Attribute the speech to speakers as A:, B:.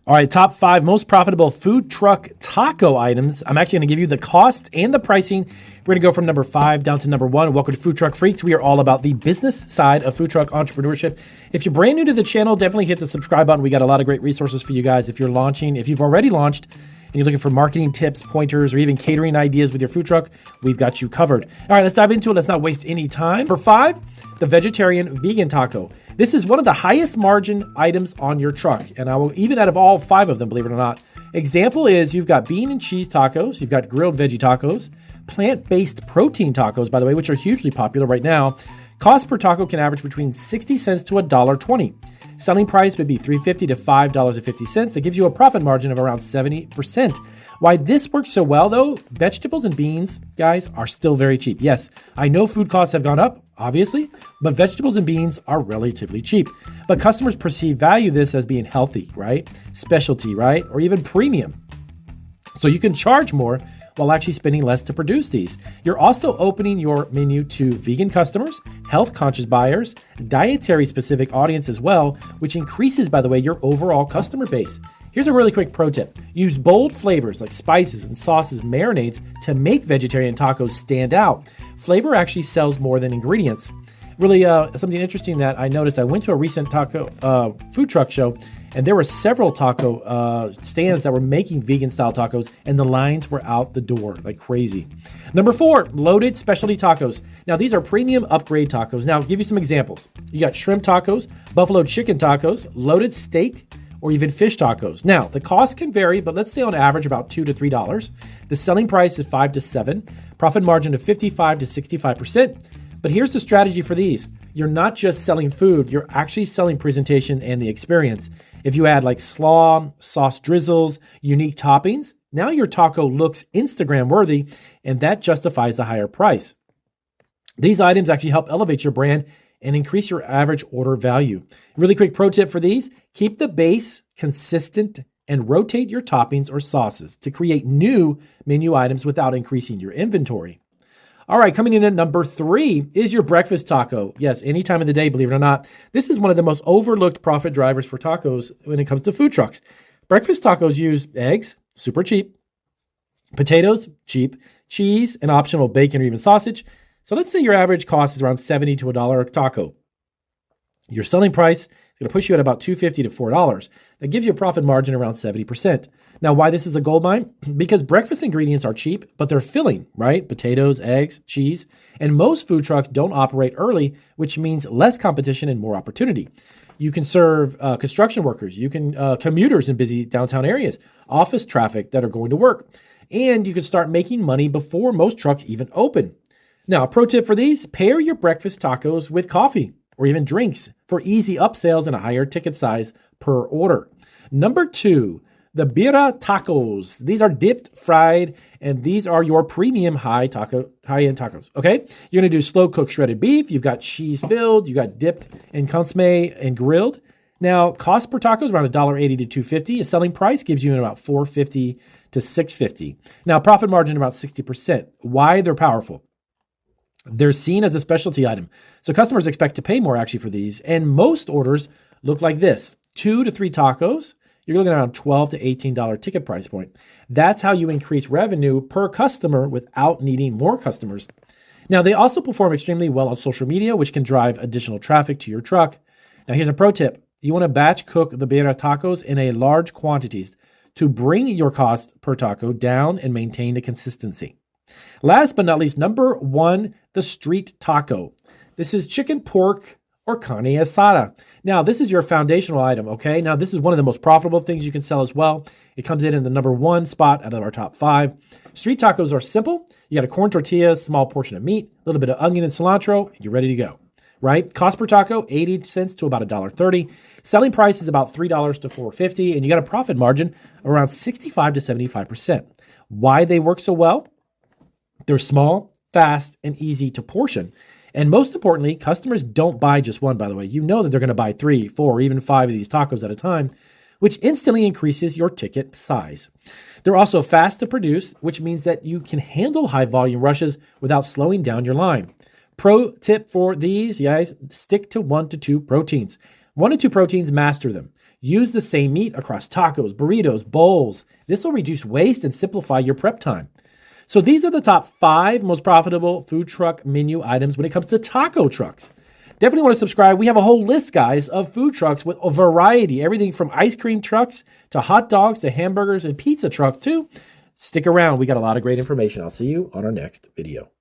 A: All right, top 5 most profitable food truck taco items. I'm actually going to give you the cost and the pricing. We're going to go from number 5 down to number 1. Welcome to Food Truck Freaks. We are all about the business side of food truck entrepreneurship. If you're brand new to the channel, definitely hit the subscribe button. We got a lot of great resources for you guys. If you're launching, if you've already launched, and you're looking for marketing tips, pointers, or even catering ideas with your food truck, we've got you covered. All right, let's dive into it. Let's not waste any time. For 5, the vegetarian vegan taco. This is one of the highest margin items on your truck. And I will, even out of all 5 of them, believe it or not, example is you've got bean and cheese tacos, you've got grilled veggie tacos, plant-based protein tacos, by the way, which are hugely popular right now. Cost per taco can average between 60 cents to $1.20. Selling price would be $3.50 to $5.50. That gives you a profit margin of around 70%. Why this works so well, though, vegetables and beans, guys, are still very cheap. Yes, I know food costs have gone up, obviously, but vegetables and beans are relatively cheap. But customers value this as being healthy, right? Specialty, right? Or even premium. So you can charge more while actually spending less to produce these. You're also opening your menu to vegan customers, health-conscious buyers, dietary-specific audience as well, which increases, by the way, your overall customer base. Here's a really quick pro tip. Use bold flavors like spices and sauces, marinades to make vegetarian tacos stand out. Flavor actually sells more than ingredients. Really, something interesting that I noticed, I went to a recent taco food truck show, and there were several taco stands that were making vegan-style tacos, and the lines were out the door like crazy. Number 4, loaded specialty tacos. Now, these are premium upgrade tacos. Now, I'll give you some examples. You got shrimp tacos, buffalo chicken tacos, loaded steak, or even fish tacos. Now, the cost can vary, but let's say on average about $2 to $3. The selling price is $5 to $7. Profit margin of 55 to 65%. But here's the strategy for these. You're not just selling food, you're actually selling presentation and the experience. If you add like slaw, sauce drizzles, unique toppings, now your taco looks Instagram worthy, and that justifies the higher price. These items actually help elevate your brand and increase your average order value. Really quick pro tip for these, keep the base consistent and rotate your toppings or sauces to create new menu items without increasing your inventory. All right, coming in at number 3 is your breakfast taco. Yes, any time of the day, believe it or not. This is one of the most overlooked profit drivers for tacos when it comes to food trucks. Breakfast tacos use eggs, super cheap, potatoes, cheap, cheese, and optional bacon or even sausage. So let's say your average cost is around $70 to $1 a taco. Your selling price is going to push you at about $2.50 to $4. That gives you a profit margin around 70%. Now, why this is a gold mine? Because breakfast ingredients are cheap, but they're filling, right? Potatoes, eggs, cheese. And most food trucks don't operate early, which means less competition and more opportunity. You can serve construction workers. You can commuters in busy downtown areas, office traffic that are going to work. And you can start making money before most trucks even open. Now, a pro tip for these, pair your breakfast tacos with coffee or even drinks for easy upsells and a higher ticket size per order. Number 2, the birria tacos. These are dipped, fried, and these are your premium high-end tacos, okay? You're gonna do slow-cooked shredded beef. You've got cheese filled. You got dipped in consomme and grilled. Now, cost per taco is around $1.80 to $2.50. A selling price gives you about $4.50 to $6.50. Now, profit margin about 60%. Why they're powerful? They're seen as a specialty item. So customers expect to pay more actually for these. And most orders look like this, 2 to 3 tacos. You're looking around $12 to $18 ticket price point. That's how you increase revenue per customer without needing more customers. Now, they also perform extremely well on social media, which can drive additional traffic to your truck. Now, here's a pro tip. You want to batch cook the birria tacos in a large quantities to bring your cost per taco down and maintain the consistency. Last but not least, number 1, the street taco. This is chicken, pork, or carne asada. Now, this is your foundational item, okay? Now, this is one of the most profitable things you can sell as well. It comes in the number 1 spot out of our top 5. Street tacos are simple. You got a corn tortilla, small portion of meat, a little bit of onion and cilantro, and you're ready to go, right? Cost per taco, 80 cents to about $1.30. Selling price is about $3 to $4.50, and you got a profit margin around 65 to 75%. Why they work so well? They're small, fast, and easy to portion. And most importantly, customers don't buy just one, by the way. You know that they're going to buy 3, 4, or even 5 of these tacos at a time, which instantly increases your ticket size. They're also fast to produce, which means that you can handle high volume rushes without slowing down your line. Pro tip for these, guys, stick to 1 to 2 proteins. 1 to 2 proteins, master them. Use the same meat across tacos, burritos, bowls. This will reduce waste and simplify your prep time. So these are the top 5 most profitable food truck menu items when it comes to taco trucks. Definitely want to subscribe. We have a whole list, guys, of food trucks with a variety, everything from ice cream trucks to hot dogs to hamburgers and pizza truck too. Stick around. We got a lot of great information. I'll see you on our next video.